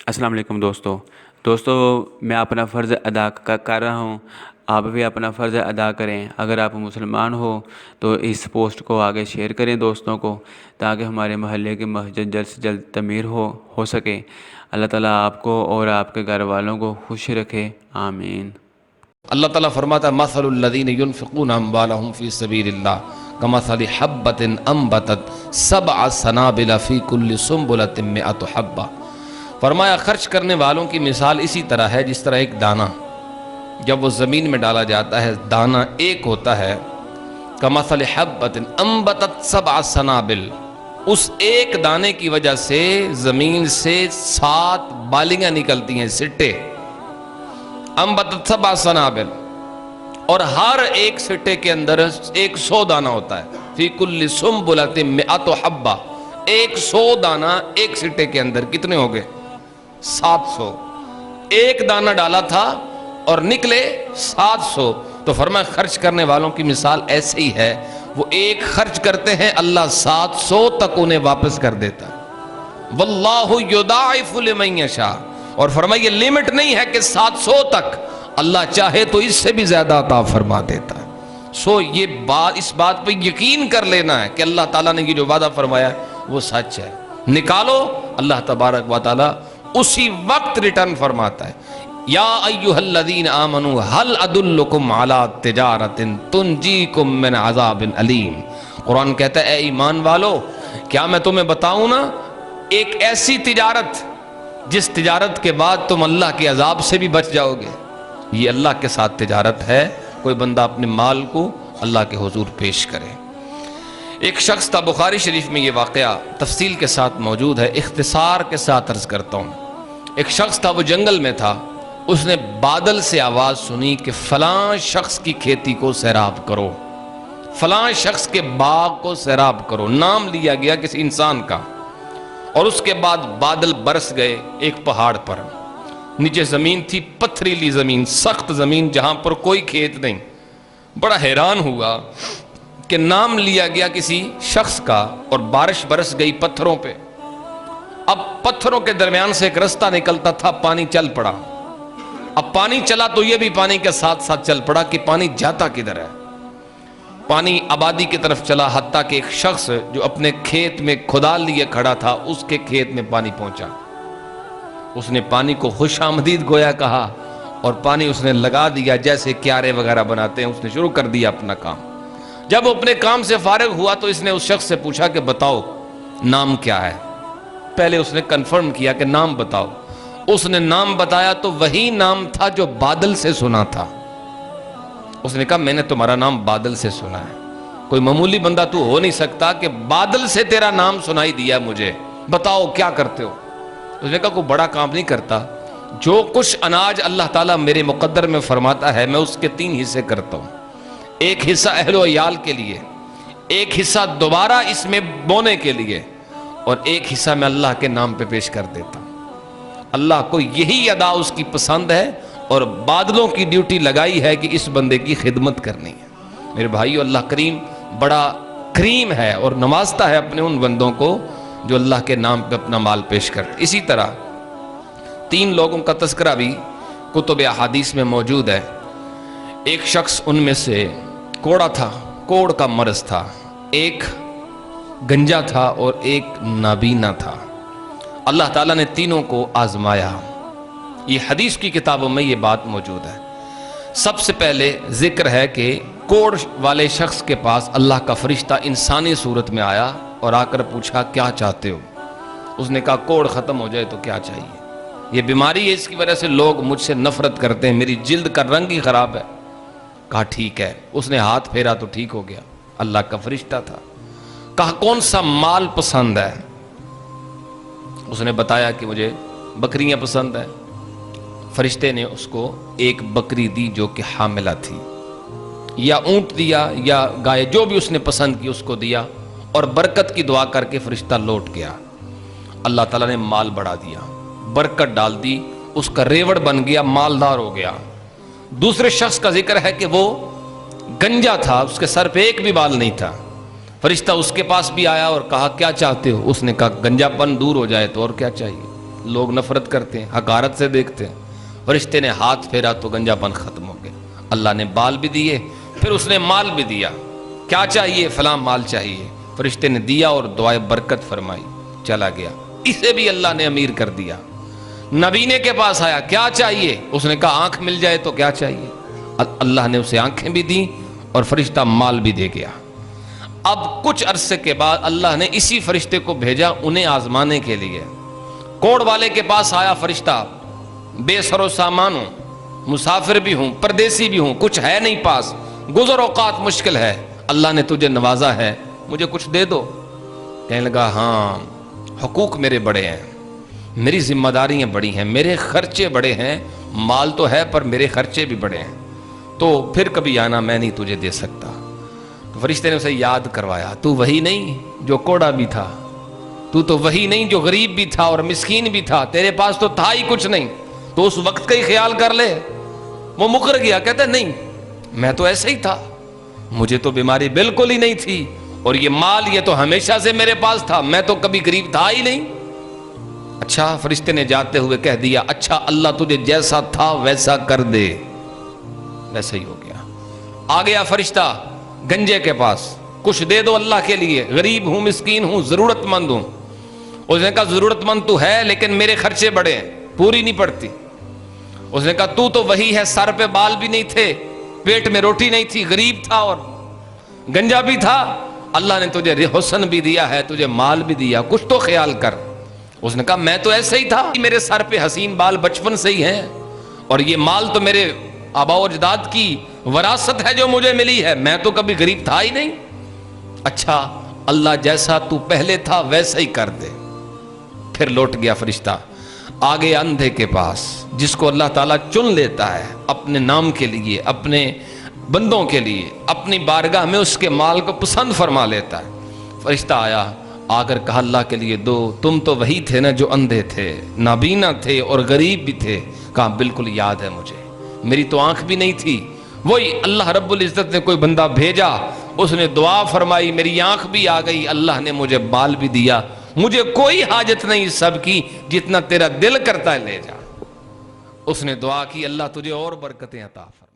السلام علیکم دوستو میں اپنا فرض ادا کر رہا ہوں، آپ بھی اپنا فرض ادا کریں۔ اگر آپ مسلمان ہو تو اس پوسٹ کو آگے شیئر کریں دوستوں کو، تاکہ ہمارے محلے کی مسجد جلد سے جلد تعمیر ہو سکے۔ اللہ تعالیٰ آپ کو اور آپ کے گھر والوں کو خوش رکھے، آمین۔ اللہ تعالیٰ فرماتا ہے مثل الذین ينفقون اموالهم فی سبیل اللہ کمثل حبۃ انبتت سبع سنابل فی کل سنبلۃ مئۃ حبہ۔ فرمایا خرچ کرنے والوں کی مثال اسی طرح ہے جس طرح ایک دانہ جب وہ زمین میں ڈالا جاتا ہے، دانہ ایک ہوتا ہے، کمثل حبۃ انبتت سبع سنابل، اس ایک دانے کی وجہ سے زمین سے 7 بالیاں نکلتی ہیں، سٹے، انبتت سبع سنابل، اور ہر ایک سٹے کے اندر 100 دانہ ہوتا ہے، فی کل سنبلۃ مئۃ حبہ، 100 دانہ ایک سٹے کے اندر، کتنے ہو گئے؟ 700۔ ایک دانہ ڈالا تھا اور نکلے 700۔ تو فرمایا خرچ کرنے والوں کی مثال ایسے ہی ہے، وہ ایک خرچ کرتے ہیں، اللہ 700 تک انہیں واپس کر دیتا ہے۔ واللہ یضاعف لمن یشاء، اور فرمایا یہ لمٹ نہیں ہے کہ 700 تک، اللہ چاہے تو اس سے بھی زیادہ عطا فرما دیتا ہے۔ اس بات پہ یقین کر لینا ہے کہ اللہ تعالیٰ نے یہ جو وعدہ فرمایا ہے وہ سچ ہے، نکالو، اللہ تبارک و تعالیٰ اسی وقت ریٹرن فرماتا ہے۔ یا ایہا الذین آمنوا هل ادلکم علی تجارۃ تنجیکم من عذاب علیم۔ قرآن کہتا ہے اے ایمان والو، کیا میں تمہیں بتاؤں نا ایک ایسی تجارت جس تجارت کے بعد تم اللہ کے عذاب سے بھی بچ جاؤ گے۔ یہ اللہ کے ساتھ تجارت ہے، کوئی بندہ اپنے مال کو اللہ کے حضور پیش کرے۔ ایک شخص تھا، بخاری شریف میں یہ واقعہ تفصیل کے ساتھ موجود ہے، اختصار کے ساتھ عرض کرتا ہوں۔ ایک شخص تھا، وہ جنگل میں تھا، اس نے بادل سے آواز سنی کہ فلاں شخص کی کھیتی کو سیراب کرو، فلاں شخص کے باغ کو سیراب کرو، نام لیا گیا کسی انسان کا، اور اس کے بعد بادل برس گئے ایک پہاڑ پر، نیچے زمین تھی، پتھریلی زمین، سخت زمین جہاں پر کوئی کھیت نہیں۔ بڑا حیران ہوا کہ نام لیا گیا کسی شخص کا اور بارش برس گئی پتھروں پہ۔ اب پتھروں کے درمیان سے ایک رستہ نکلتا تھا، پانی چل پڑا۔ اب پانی چلا تو یہ بھی پانی کے ساتھ ساتھ چل پڑا کہ پانی جاتا کدھر ہے۔ پانی آبادی کی طرف چلا، حتیٰ کہ ایک شخص جو اپنے کھیت میں کھدال لیے کھڑا تھا، اس کے کھیت میں پانی پہنچا۔ اس نے پانی کو خوش آمدید گویا کہا، اور پانی اس نے لگا دیا جیسے کیارے وغیرہ بناتے ہیں، اس نے شروع کر دیا اپنا کام۔ جب وہ اپنے کام سے فارغ ہوا تو اس نے اس شخص سے پوچھا کہ بتاؤ نام کیا ہے۔ پہلے اس نے کنفرم کیا کہ نام بتاؤ۔ اس نے نام بتایا تو وہی نام تھا جو بادل سے سنا تھا۔ اس نے کہا میں نے تمہارا نام بادل سے سنا ہے، کوئی معمولی بندہ تو ہو نہیں سکتا کہ بادل سے تیرا نام سنائی دیا مجھے، بتاؤ کیا کرتے ہو؟ اس نے کہا کوئی بڑا کام نہیں کرتا، جو کچھ اناج اللہ تعالیٰ میرے مقدر میں فرماتا ہے میں اس کے 3 حصے کرتا ہوں، ایک حصہ اہل و عیال کے لیے، ایک حصہ دوبارہ اس میں بونے کے لیے، اور ایک حصہ میں اللہ کے نام پہ پیش کر دیتا ہوں۔ اللہ کو یہی ادا اس کی پسند ہے، اور بادلوں کی ڈیوٹی لگائی ہے کہ اس بندے کی خدمت کرنی ہے۔ میرے بھائیو، اللہ کریم بڑا کریم ہے اور نوازتا ہے اپنے ان بندوں کو جو اللہ کے نام پہ اپنا مال پیش کرتے۔ اسی طرح 3 لوگوں کا تذکرہ بھی کتب احادیث میں موجود ہے۔ ایک شخص ان میں سے کوڑا تھا، کوڑ کا مرض تھا، ایک گنجا تھا اور ایک نابینا تھا۔ اللہ تعالیٰ نے تینوں کو آزمایا۔ یہ حدیث کی کتابوں میں یہ بات موجود ہے۔ سب سے پہلے ذکر ہے کہ کوڑ والے شخص کے پاس اللہ کا فرشتہ انسانی صورت میں آیا اور آ کر پوچھا کیا چاہتے ہو؟ اس نے کہا کوڑ ختم ہو جائے تو کیا چاہیے، یہ بیماری ہے، اس کی وجہ سے لوگ مجھ سے نفرت کرتے ہیں، میری جلد کا رنگ ہی خراب ہے۔ کہا ٹھیک ہے۔ اس نے ہاتھ پھیرا تو ٹھیک ہو گیا، اللہ کا فرشتہ تھا۔ کہا کون سا مال پسند ہے؟ اس نے بتایا کہ مجھے بکریاں پسند ہیں۔ فرشتے نے اس کو ایک بکری دی جو کہ حاملہ تھی، یا اونٹ دیا یا گائے، جو بھی اس نے پسند کی اس کو دیا، اور برکت کی دعا کر کے فرشتہ لوٹ گیا۔ اللہ تعالیٰ نے مال بڑھا دیا، برکت ڈال دی، اس کا ریوڑ بن گیا، مالدار ہو گیا۔ دوسرے شخص کا ذکر ہے کہ وہ گنجا تھا، اس کے سر پہ ایک بھی بال نہیں تھا۔ فرشتہ اس کے پاس بھی آیا اور کہا کیا چاہتے ہو؟ اس نے کہا گنجا پن دور ہو جائے تو اور کیا چاہیے۔ لوگ نفرت کرتے ہیں، حقارت سے دیکھتے ہیں. فرشتے نے ہاتھ پھیرا تو گنجا پن ختم ہو گیا. اللہ نے بال بھی دیے، پھر اس نے مال بھی دیا. کیا چاہیے؟ فلاں مال چاہیے. فرشتے نے دیا اور دعائے برکت فرمائی، چلا گیا. اسے بھی اللہ نے امیر کر دیا. نبینے کے پاس آیا، کیا چاہیے؟ اس نے کہا آنکھ مل جائے تو کیا چاہیے. اللہ نے اسے آنکھیں بھی دیں اور فرشتہ مال بھی دے گیا. اب کچھ عرصے کے بعد اللہ نے اسی فرشتے کو بھیجا انہیں آزمانے کے لیے. کوڑ والے کے پاس آیا فرشتہ، بے سر و سامان ہوں، مسافر بھی ہوں، پردیسی بھی ہوں، کچھ ہے نہیں پاس، گزر اوقات مشکل ہے، اللہ نے تجھے نوازا ہے، مجھے کچھ دے دو. کہنے لگا ہاں حقوق میرے بڑے ہیں، میری ذمہ داریاں بڑی ہیں، میرے خرچے بڑے ہیں. مال تو ہے پر میرے خرچے بھی بڑے ہیں، تو پھر کبھی آنا، میں نہیں تجھے دے سکتا. تو فرشتے نے اسے یاد کروایا، تو وہی نہیں جو کوڑا بھی تھا، تو وہی نہیں جو غریب بھی تھا اور مسکین بھی تھا، تیرے پاس تو تھا ہی کچھ نہیں، تو اس وقت کا ہی خیال کر لے. وہ مکر گیا، کہتا نہیں میں تو ایسے ہی تھا، مجھے تو بیماری بالکل ہی نہیں تھی، اور یہ مال یہ تو ہمیشہ سے میرے پاس تھا، میں تو کبھی غریب تھا ہی نہیں. اچھا، فرشتے نے جاتے ہوئے کہہ دیا اچھا اللہ تجھے جیسا تھا ویسا کر دے. ویسا ہی ہو گیا. آ گیا فرشتہ گنجے کے پاس، کچھ دے دو اللہ کے لیے، غریب ہوں، مسکین ہوں، ضرورت مند ہوں. اس نے کہا ضرورت مند تو ہے لیکن میرے خرچے بڑے ہیں، پوری نہیں پڑتی. اس نے کہا تو وہی ہے، سر پہ بال بھی نہیں تھے، پیٹ میں روٹی نہیں تھی، غریب تھا اور گنجا بھی تھا، اللہ نے تجھے حسن بھی دیا ہے، تجھے مال بھی دیا، کچھ تو خیال کر. اس نے کہا میں تو ایسے ہی تھا، میرے سر پہ حسین بال بچپن سے ہی ہیں، اور یہ مال تو میرے آباء و اجداد کی وراثت ہے جو مجھے ملی ہے، میں تو کبھی غریب تھا ہی نہیں. اچھا اللہ جیسا تو پہلے تھا ویسا ہی کر دے. پھر لوٹ گیا فرشتہ. آگے اندھے کے پاس، جس کو اللہ تعالیٰ چن لیتا ہے اپنے نام کے لیے، اپنے بندوں کے لیے، اپنی بارگاہ میں اس کے مال کو پسند فرما لیتا ہے. فرشتہ آیا، آ کر کہا اللہ کے لیے دو، تم تو وہی تھے نا جو اندھے تھے، نابینا تھے اور غریب بھی تھے. کہا بالکل یاد ہے مجھے، میری تو آنکھ بھی نہیں تھی. وہی اللہ رب العزت نے کوئی بندہ بھیجا، اس نے دعا فرمائی، میری آنکھ بھی آ گئی، اللہ نے مجھے بال بھی دیا، مجھے کوئی حاجت نہیں سب کی، جتنا تیرا دل کرتا ہے لے جا. اس نے دعا کی اللہ تجھے اور برکتیں عطا فرمائے.